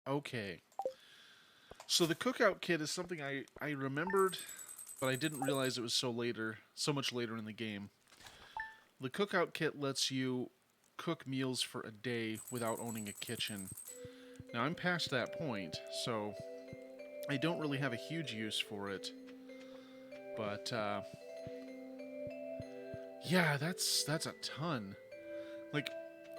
Okay. So the cookout kit is something I remembered, but I didn't realize it was so much later in the game. The cookout kit lets you cook meals for a day without owning a kitchen. Now I'm past that point, so I don't really have a huge use for it. But yeah, that's a ton. Like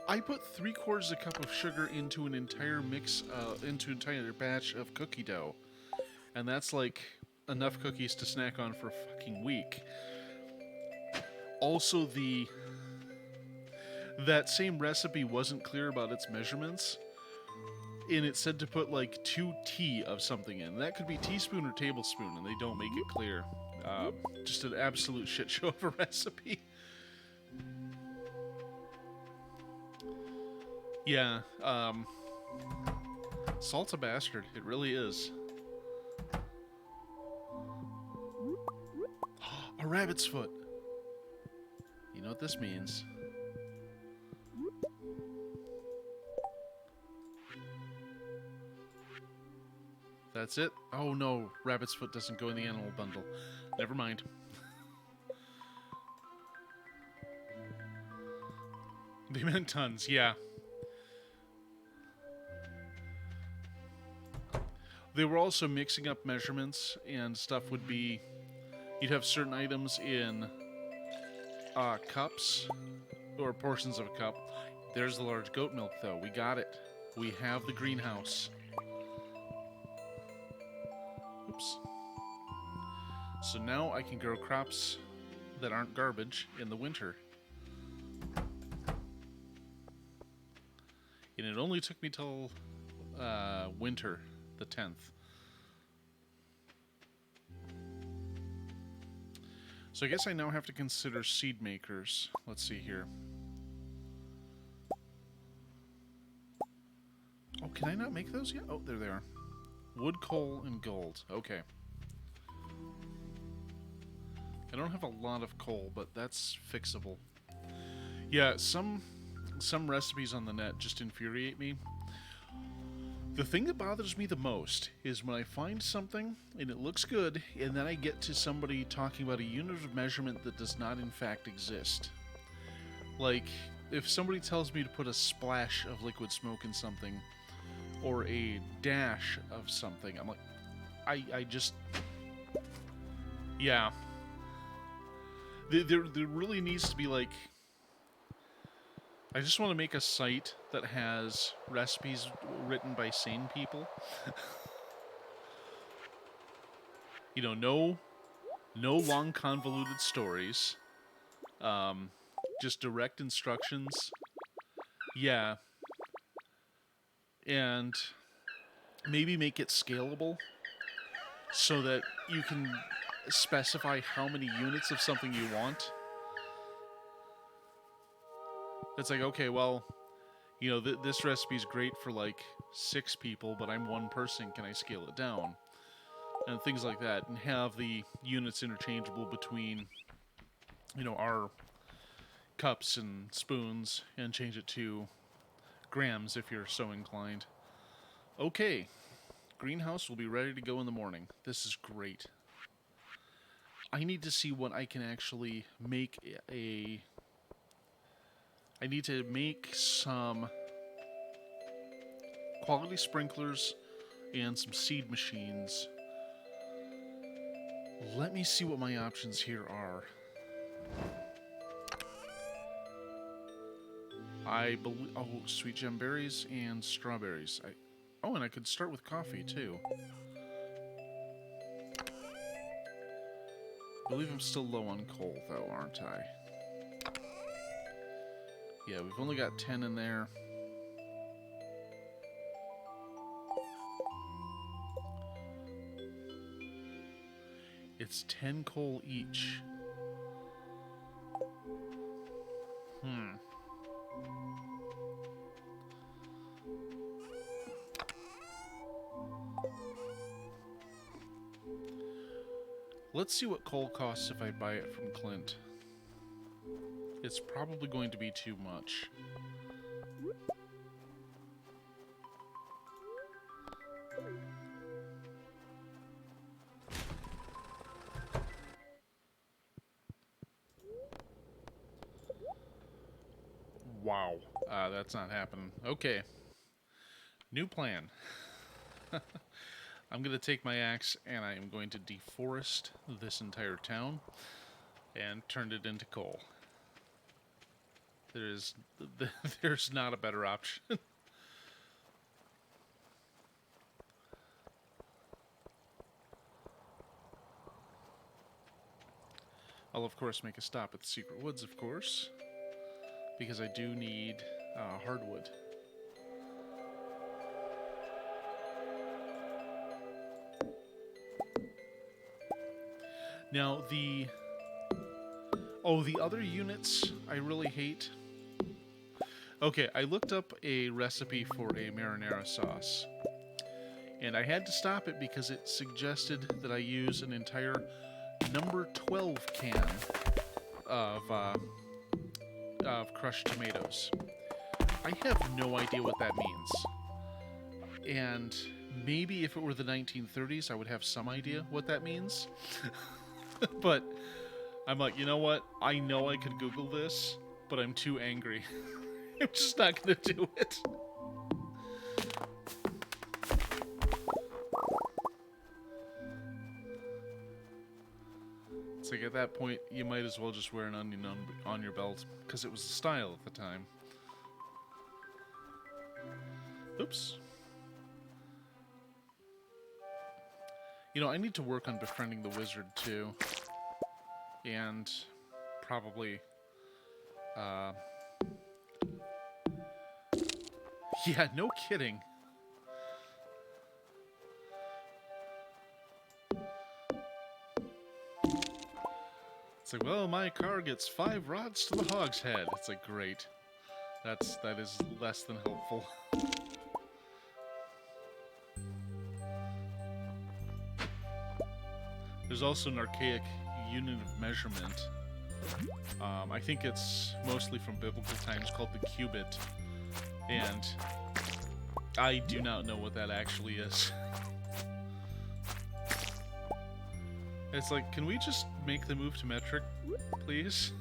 I put 3/4 a cup of sugar into an entire into an entire batch of cookie dough, and that's like enough cookies to snack on for a fucking week. Also, the that same recipe wasn't clear about its measurements, and it said to put like 2 tea of something in. That could be teaspoon or tablespoon, and they don't make it clear. Just an absolute shit show of a recipe. Yeah, salt's a bastard. It really is. A rabbit's foot. You know what this means. That's it? Oh no, rabbit's foot doesn't go in the animal bundle. Never mind. They meant tons, yeah. They were also mixing up measurements, and stuff would be... You'd have certain items in cups, or portions of a cup. There's the large goat milk, though. We got it. We have the greenhouse. Oops. So now I can grow crops that aren't garbage in the winter. And it only took me till winter, the 10th. So I guess I now have to consider seed makers. Let's see here. Oh, can I not make those yet? Oh, there they are. Wood, coal, and gold. Okay. I don't have a lot of coal, but that's fixable. Yeah, some recipes on the net just infuriate me. The thing that bothers me the most is when I find something and it looks good, and then I get to somebody talking about a unit of measurement that does not in fact exist. Like, if somebody tells me to put a splash of liquid smoke in something, or a dash of something, I'm like, I just... Yeah. There really needs to be, like... I just want to make a site that has recipes written by sane people. You know, no long convoluted stories. Just direct instructions. Yeah. And maybe make it scalable so that you can specify how many units of something you want. It's like, okay, well, you know, this recipe's great for like 6 people, but I'm one person. Can I scale it down? And things like that. And have the units interchangeable between, you know, our cups and spoons, and change it to grams if you're so inclined. Okay, greenhouse will be ready to go in the morning. This is great. I need to see what I can actually make a... I need to make some quality sprinklers and some seed machines. Let me see what my options here are. I believe... Oh, sweet gem berries and strawberries. Oh, and I could start with coffee, too. I believe I'm still low on coal, though, aren't I? Yeah, we've only got 10 in there. It's 10 coal each. Let's see what coal costs if I buy it from Clint. It's probably going to be too much. Wow. That's not happening. Okay. New plan. I'm going to take my axe and I am going to deforest this entire town and turn it into coal. There's not a better option. I'll of course make a stop at the Secret Woods, of course, because I do need hardwood. Now the other units I really hate. Okay, I looked up a recipe for a marinara sauce, and I had to stop it because it suggested that I use an entire number 12 can of crushed tomatoes. I have no idea what that means. And maybe if it were the 1930s, I would have some idea what that means. But I'm like, you know what? I know I could Google this, but I'm too angry. I'm just not going to do it. It's like at that point, you might as well just wear an onion on your belt, because it was the style at the time. Oops. You know, I need to work on befriending the wizard, too. And probably... yeah, no kidding. It's like, well, my car gets 5 rods to the hogshead. It's like, great. That is less than helpful. There's also an archaic unit of measurement. I think it's mostly from biblical times, called the cubit. And I do not know what that actually is. It's like, can we just make the move to metric, please?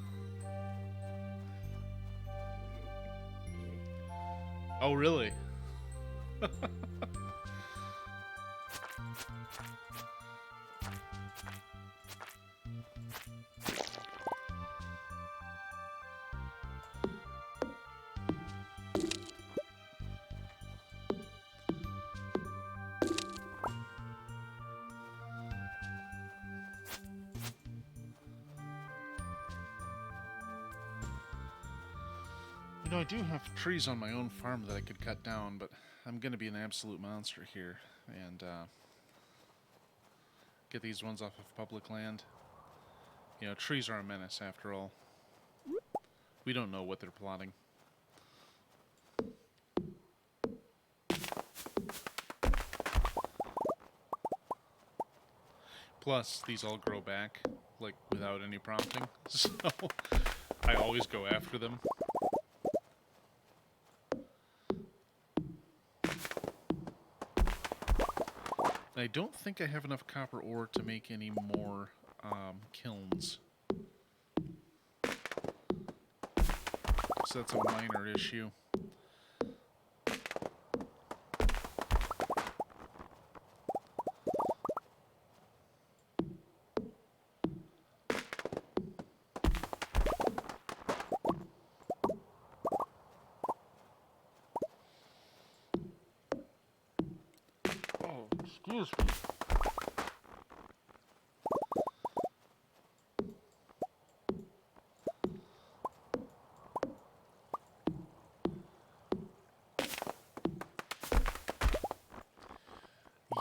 Oh, really? You know, I do have trees on my own farm that I could cut down, but I'm going to be an absolute monster here and get these ones off of public land. You know, trees are a menace after all. We don't know what they're plotting. Plus, these all grow back, like, without any prompting, so I always go after them. I don't think I have enough copper ore to make any more kilns. So that's a minor issue. Oh, excuse me.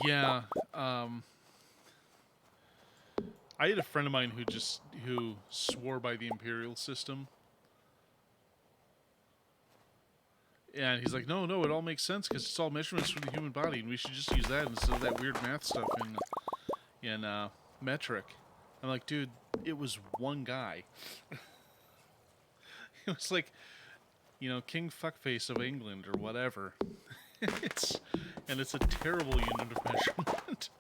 Yeah, I had a friend of mine who swore by the imperial system. And he's like, no, it all makes sense because it's all measurements for the human body, and we should just use that instead of that weird math stuff in metric. I'm like, dude, it was one guy. It was like, you know, King Fuckface of England or whatever. It's a terrible unit of measurement.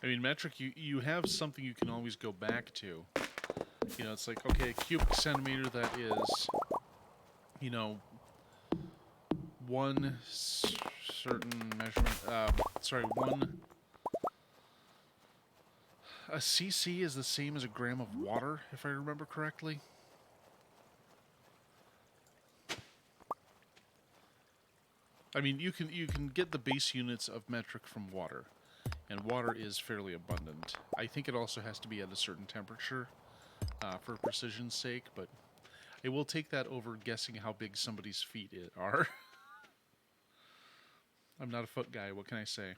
I I mean, metric, you have something you can always go back to. You know, it's like, okay, a cubic centimeter, that is, you know, one certain measurement, one, a cc is the same as a gram of water, if I remember correctly. I mean, you can get the base units of metric from water, and water is fairly abundant. I think it also has to be at a certain temperature for precision's sake, but I will take that over guessing how big somebody's feet are. I'm not a foot guy, what can I say?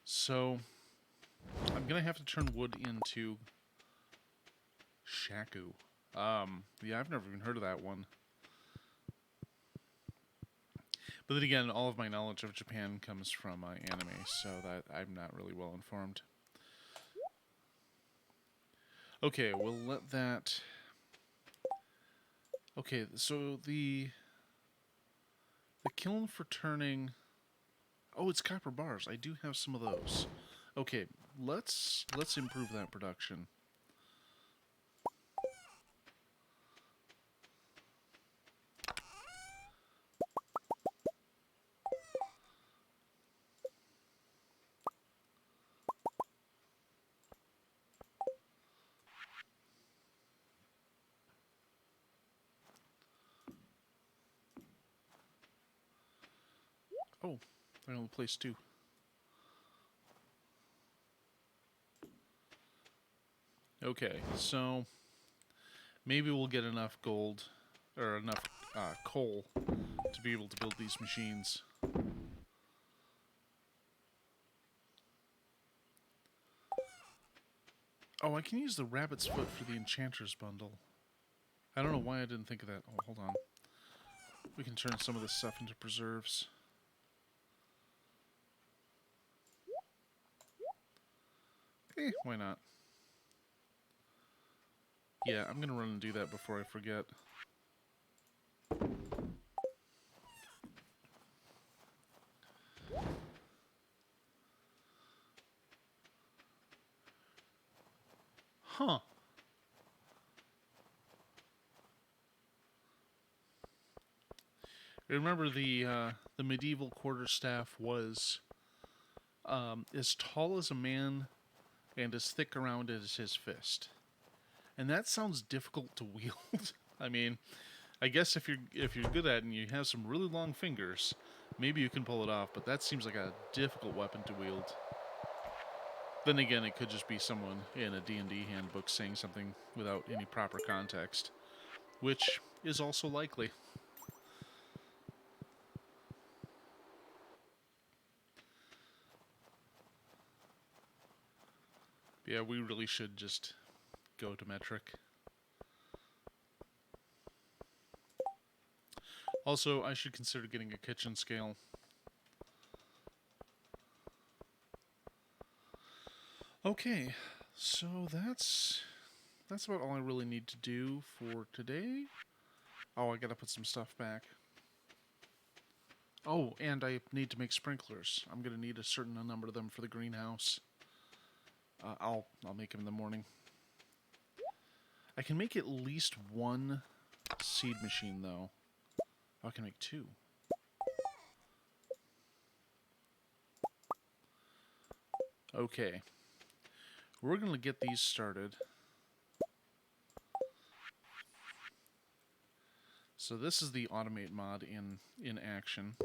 So, I'm going to have to turn wood into shaku. Yeah, I've never even heard of that one. But then again, all of my knowledge of Japan comes from anime, so that I'm not really well informed. Okay, we'll let that... Okay, so the kiln for turning... Oh, it's copper bars. I do have some of those. Okay, let's improve that production. Oh, I know the place too. Okay, so maybe we'll get enough gold, or enough coal to be able to build these machines. Oh, I can use the rabbit's foot for the enchanter's bundle. I don't know why I didn't think of that. Oh, hold on. We can turn some of this stuff into preserves. Why not? Yeah, I'm gonna run and do that before I forget. Huh. Remember the medieval quarterstaff was as tall as a man and as thick around it as his fist. And that sounds difficult to wield. I mean, I guess if you're good at it and you have some really long fingers, maybe you can pull it off, but that seems like a difficult weapon to wield. Then again, it could just be someone in a D&D handbook saying something without any proper context, which is also likely. Yeah, we really should just go to metric. Also, I should consider getting a kitchen scale. Okay, so that's about all I really need to do for today. Oh, I gotta put some stuff back. Oh, and I need to make sprinklers. I'm gonna need a certain number of them for the greenhouse. I'll make them in the morning. I can make at least one seed machine, though. Oh, I can make two. Okay. We're going to get these started. So this is the automate mod in action.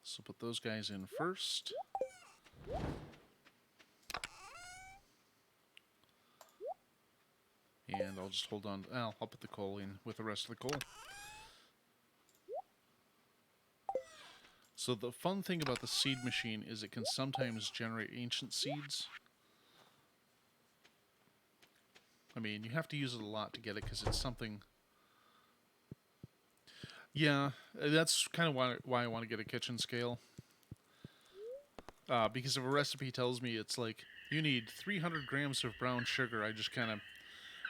So put those guys in first. And I'll just hold on. I'll put the coal in with the rest of the coal. So the fun thing about the seed machine is it can sometimes generate ancient seeds. I mean, you have to use it a lot to get it because it's something. Yeah, that's kind of why I want to get a kitchen scale. Because if a recipe tells me it's like you need 300 grams of brown sugar, I just kind of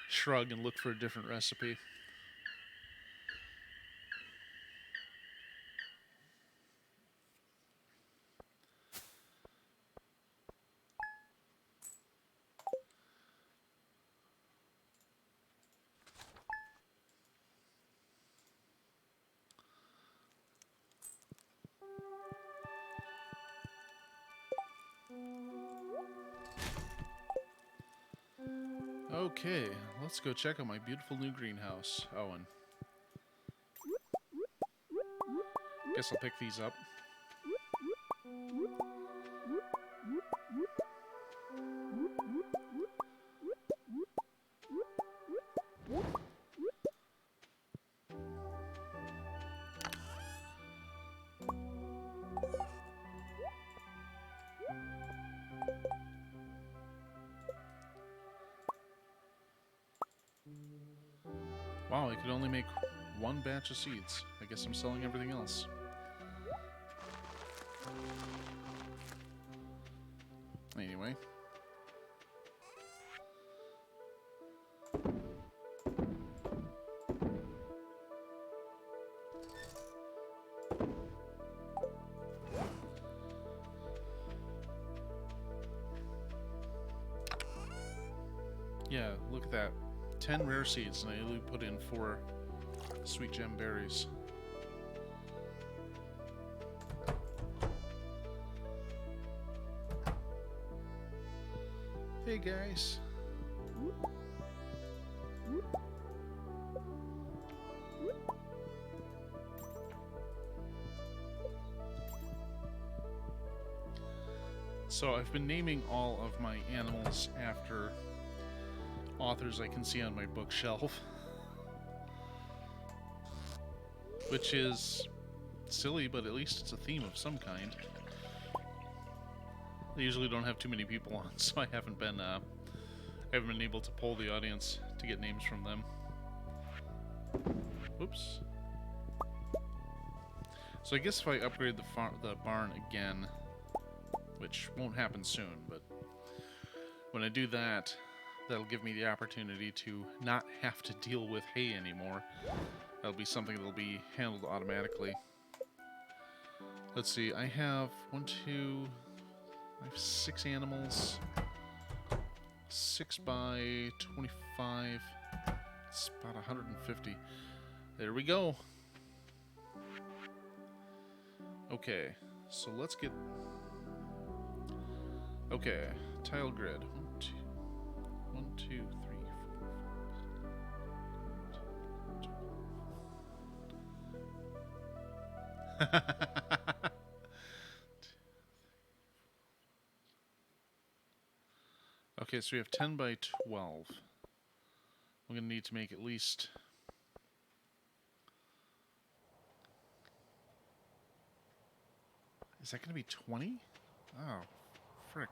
shrug and look for a different recipe. Okay, let's go check out my beautiful new greenhouse. Oh, and guess I'll pick these up. Wow, I could only make one batch of seeds. I guess I'm selling everything else. Anyway. Yeah, look at that. 10 rare seeds, and I only put in 4 sweet gem berries. Hey guys. So I've been naming all of my animals after authors I can see on my bookshelf. Which is silly, but at least it's a theme of some kind. They usually don't have too many people on, so I haven't been able to poll the audience to get names from them. Oops. So I guess if I upgrade the barn again, which won't happen soon, but when I do that, that'll give me the opportunity to not have to deal with hay anymore. That'll be something that'll be handled automatically. Let's see, I have 6 animals. 6 by 25. It's about 150. There we go. Okay, so let's get... Okay, tile grid. 1, 2, 3, 4. Okay, so we have 10 by 12. We're going to need to make at least... Is that going to be 20? Oh, frick.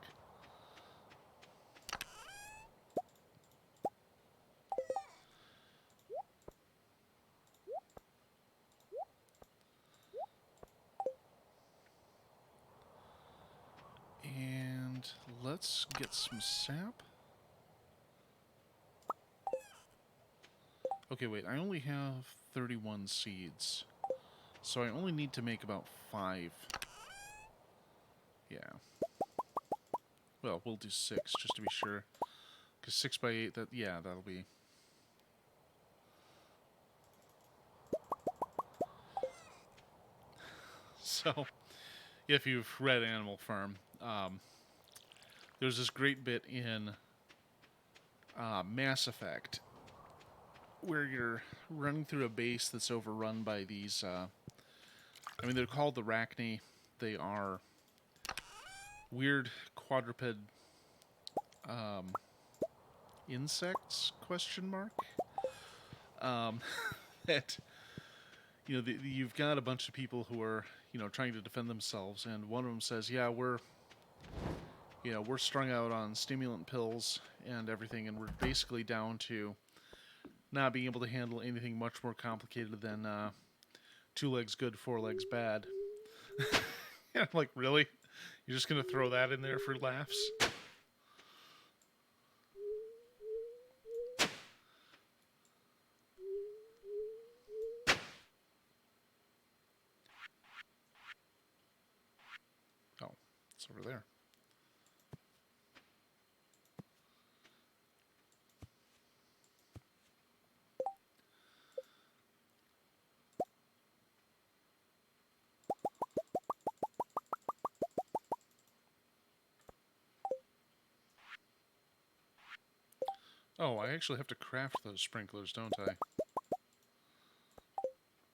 And let's get some sap. Okay, wait, I only have 31 seeds. So I only need to make about 5. Yeah. Well, we'll do 6 just to be sure. Because 6 by 8, that'll be... So, if you've read Animal Farm, there's this great bit in Mass Effect where you're running through a base that's overrun by these... I mean, they're called the Rachni. They are weird quadruped insects, question mark? That, you've got a bunch of people who are, trying to defend themselves, and one of them says, yeah, we're we're strung out on stimulant pills and everything, and we're basically down to not being able to handle anything much more complicated than two legs good, four legs bad. And I'm like, really? You're just gonna throw that in there for laughs? Oh, it's over there. Oh, I actually have to craft those sprinklers, don't I?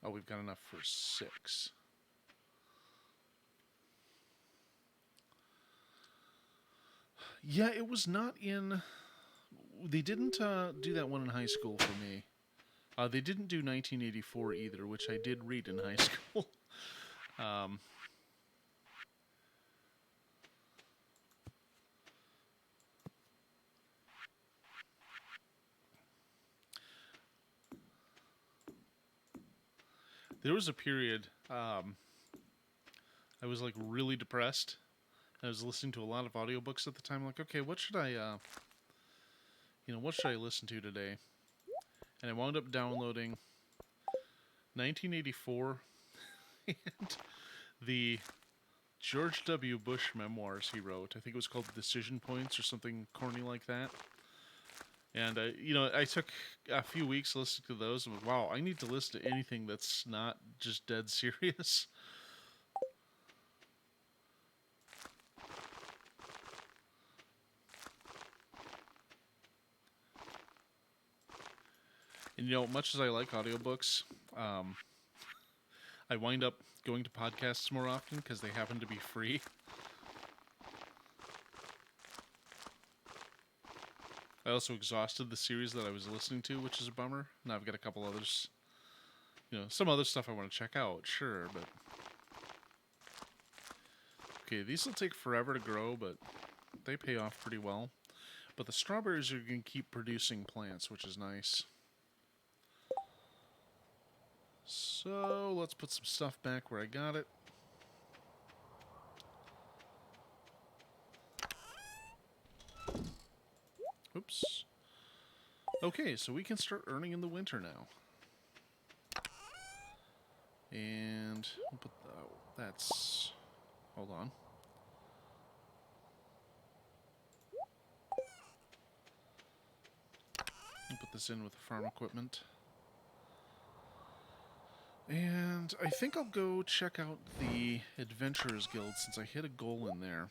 Oh, we've got enough for 6. Yeah, it was not in... They didn't do that one in high school for me. They didn't do 1984 either, which I did read in high school. um, there was a period I was like really depressed. I was listening to a lot of audiobooks at the time. Like, okay, what should what should I listen to today? And I wound up downloading 1984 and the George W. Bush memoirs he wrote. I think it was called Decision Points or something corny like that. And, I took a few weeks listening to those and wow, I need to listen to anything that's not just dead serious. And, much as I like audiobooks, I wind up going to podcasts more often because they happen to be free. I also exhausted the series that I was listening to, which is a bummer. Now I've got a couple others, some other stuff I want to check out, sure, but... Okay, these will take forever to grow, but they pay off pretty well. But the strawberries are going to keep producing plants, which is nice. So, let's put some stuff back where I got it. Oops. Okay, so we can start earning in the winter now. And we'll put that's... Hold on. I'll put this in with the farm equipment. And I think I'll go check out the Adventurers Guild since I hit a goal in there.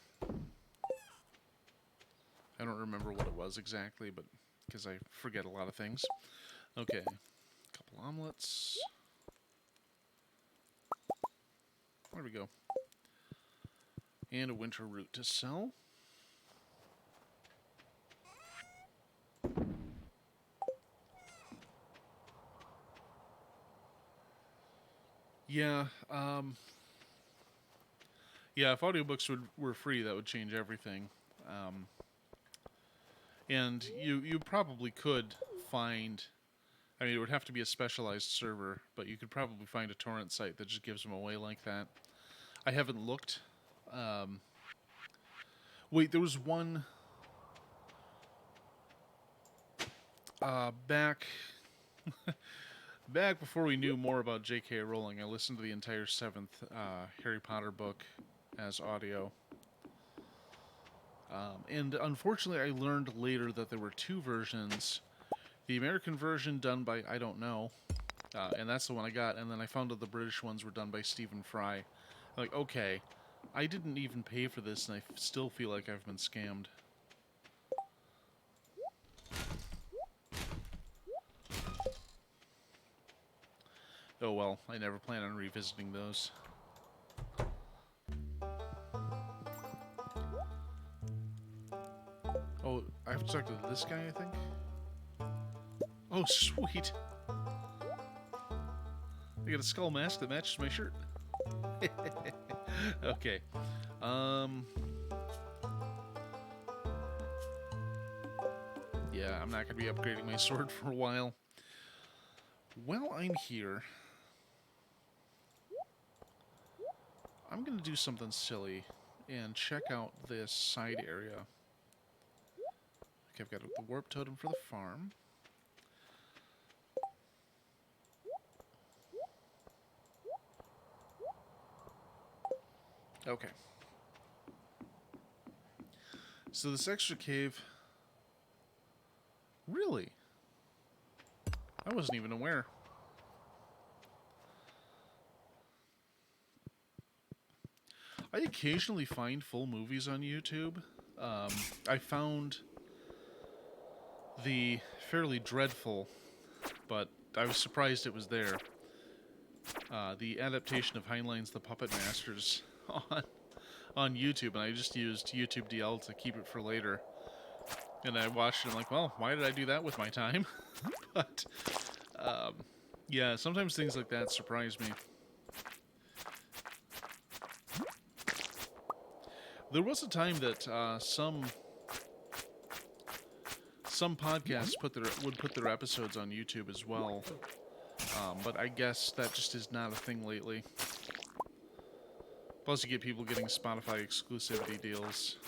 I don't remember what it was exactly, but because I forget a lot of things. Okay, a couple omelets. There we go. And a winter root to sell. Yeah, yeah, if audiobooks were free, that would change everything. And you probably could find... I mean, it would have to be a specialized server, but you could probably find a torrent site that just gives them away like that. I haven't looked. Wait, there was one... back... back before we knew more about J.K. Rowling, I listened to the entire 7th Harry Potter book as audio. And unfortunately, I learned later that there were 2 versions. The American version done by I don't know, and that's the one I got. And then I found out the British ones were done by Stephen Fry. I'm like, okay, I didn't even pay for this, and I still feel like I've been scammed. Oh well, I never plan on revisiting those. Oh, I have to talk to this guy, I think? Oh, sweet. I got a skull mask that matches my shirt. Okay. I'm not going to be upgrading my sword for a while. While I'm here, I'm going to do something silly and check out this side area. Okay, I've got the warp totem for the farm. Okay. So this extra cave... Really? I wasn't even aware. I occasionally find full movies on YouTube. I found the fairly dreadful, but I was surprised it was there, the adaptation of Heinlein's The Puppet Masters on YouTube, and I just used YouTube DL to keep it for later. And I watched it, and I'm like, well, why did I do that with my time? But, yeah, sometimes things like that surprise me. There was a time that some podcasts would put their episodes on YouTube as well, but I guess that just is not a thing lately. Plus, you get people getting Spotify exclusivity deals.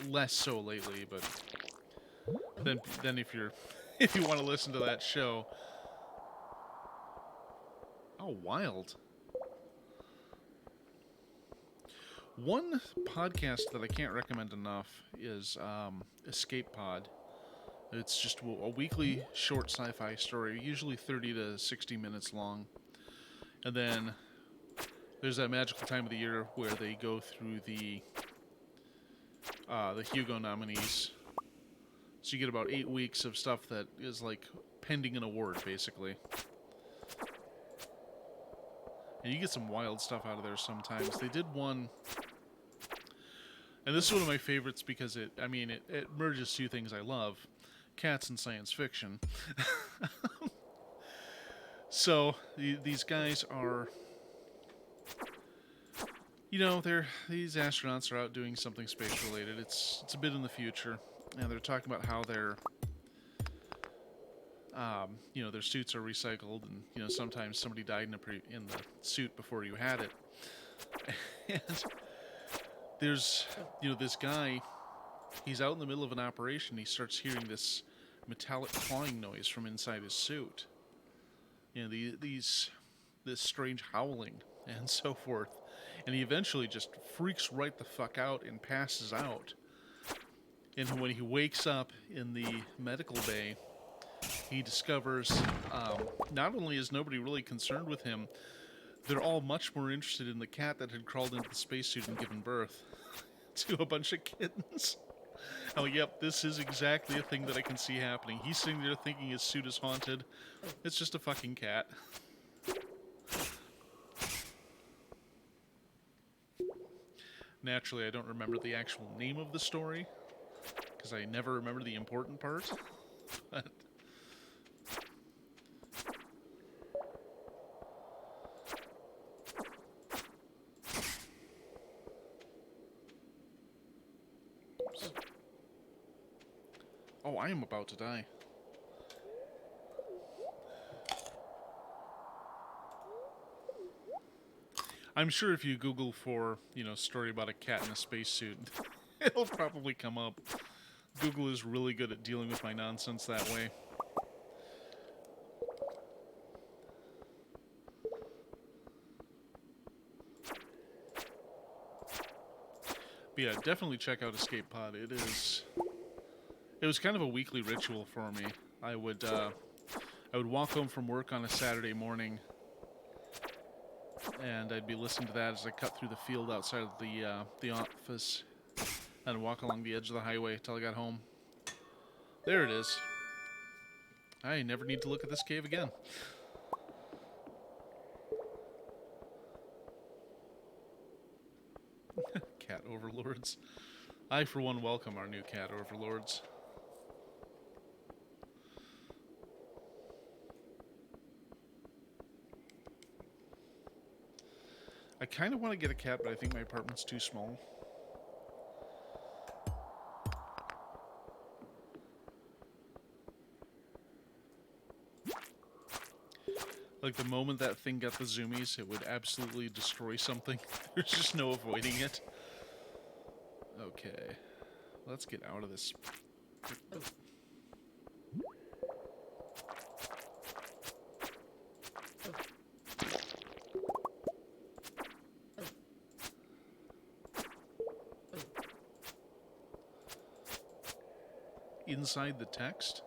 Less so lately, but then if you want to listen to that show, oh, wild. One podcast that I can't recommend enough is Escape Pod. It's just a weekly short sci-fi story, usually 30 to 60 minutes long. And then there's that magical time of the year where they go through the Hugo nominees. So you get about 8 weeks of stuff that is like pending an award, basically. And you get some wild stuff out of there sometimes. They did one, and this is one of my favorites because it merges two things I love: cats and science fiction. So these guys are, these astronauts are out doing something space related. It's a bit in the future, and they're talking about how their suits are recycled, and sometimes somebody died in the suit before you had it. And there's this guy, he's out in the middle of an operation. He starts hearing this metallic clawing noise from inside his suit. This strange howling and so forth. And he eventually just freaks right the fuck out and passes out. And when he wakes up in the medical bay, he discovers not only is nobody really concerned with him, they're all much more interested in the cat that had crawled into the spacesuit and given birth to a bunch of kittens. Oh, yep, this is exactly a thing that I can see happening. He's sitting there thinking his suit is haunted. It's just a fucking cat. Naturally, I don't remember the actual name of the story, because I never remember the important part. But oh, I am about to die. I'm sure if you Google for, story about a cat in a spacesuit, it'll probably come up. Google is really good at dealing with my nonsense that way. But yeah, definitely check out Escape Pod. It was kind of a weekly ritual for me. I would walk home from work on a Saturday morning, and I'd be listening to that as I cut through the field outside of the office, and walk along the edge of the highway till I got home. There it is. I never need to look at this cave again. Cat overlords. I, for one, welcome our new cat overlords. I kind of want to get a cat, but I think my apartment's too small. Like, the moment that thing got the zoomies, it would absolutely destroy something. There's just no avoiding it. Okay. Let's get out of this. Inside the text?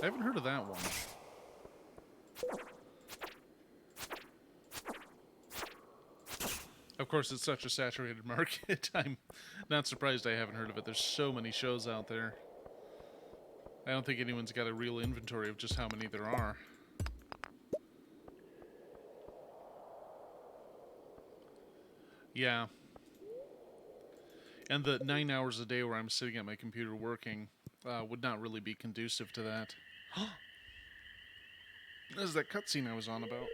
I haven't heard of that one. Of course, it's such a saturated market. I'm not surprised I haven't heard of it. There's so many shows out there. I don't think anyone's got a real inventory of just how many there are. Yeah. And the 9 hours a day where I'm sitting at my computer working would not really be conducive to that. This is that cutscene I was on about.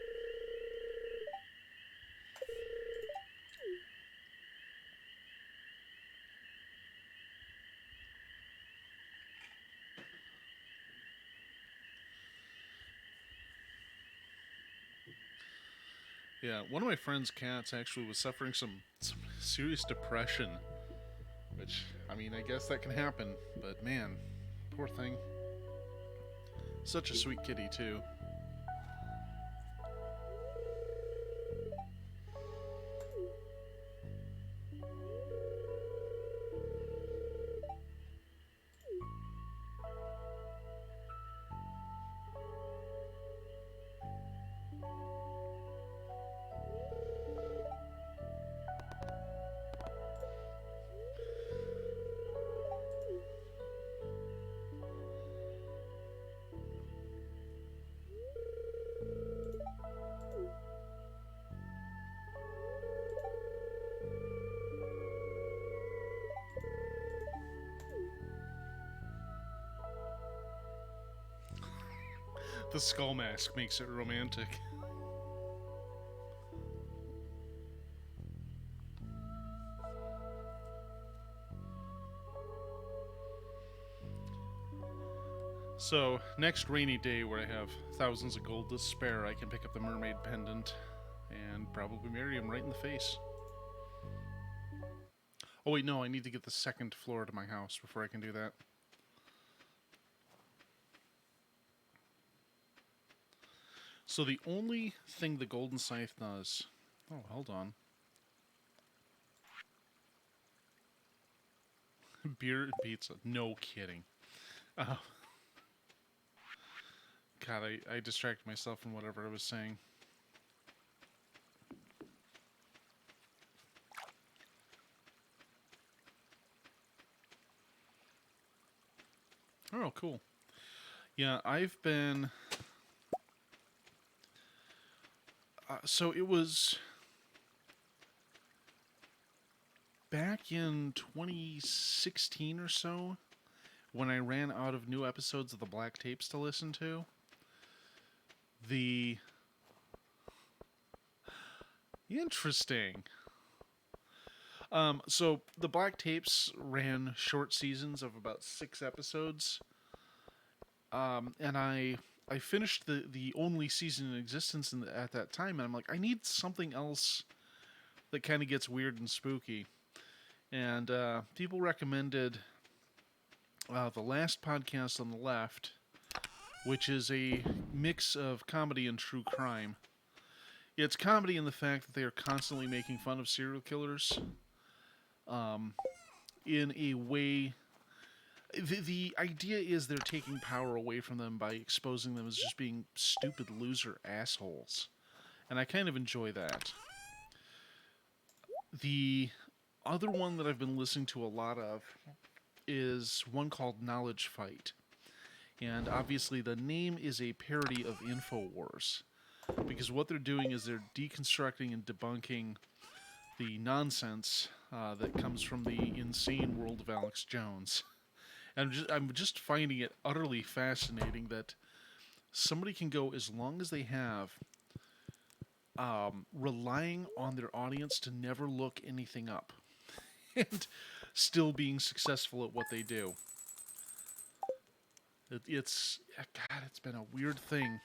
Yeah, one of my friend's cats actually was suffering some serious depression. Which, I mean, I guess that can happen, but man, poor thing. Such a sweet kitty, too. The skull mask makes it romantic. So, next rainy day where I have thousands of gold to spare, I can pick up the mermaid pendant and probably marry him right in the face. Oh wait, no, I need to get the second floor to my house before I can do that. So the only thing the golden scythe does... Oh, hold on. Beer and pizza. No kidding. God, I distracted myself from whatever I was saying. Oh, cool. Yeah, I've been... so it was... back in 2016 or so, when I ran out of new episodes of the Black Tapes to listen to, Interesting. So the Black Tapes ran short seasons of about 6 episodes, and I finished the only season in existence at that time, and I'm like, I need something else that kind of gets weird and spooky. And people recommended the last podcast on the left, which is a mix of comedy and true crime. It's comedy in the fact that they are constantly making fun of serial killers in a way... The idea is they're taking power away from them by exposing them as just being stupid loser assholes. And I kind of enjoy that. The other one that I've been listening to a lot of is one called Knowledge Fight. And obviously the name is a parody of InfoWars. Because what they're doing is they're deconstructing and debunking the nonsense that comes from the insane world of Alex Jones. And I'm just finding it utterly fascinating that somebody can go as long as they have, relying on their audience to never look anything up, and still being successful at what they do. It's been a weird thing.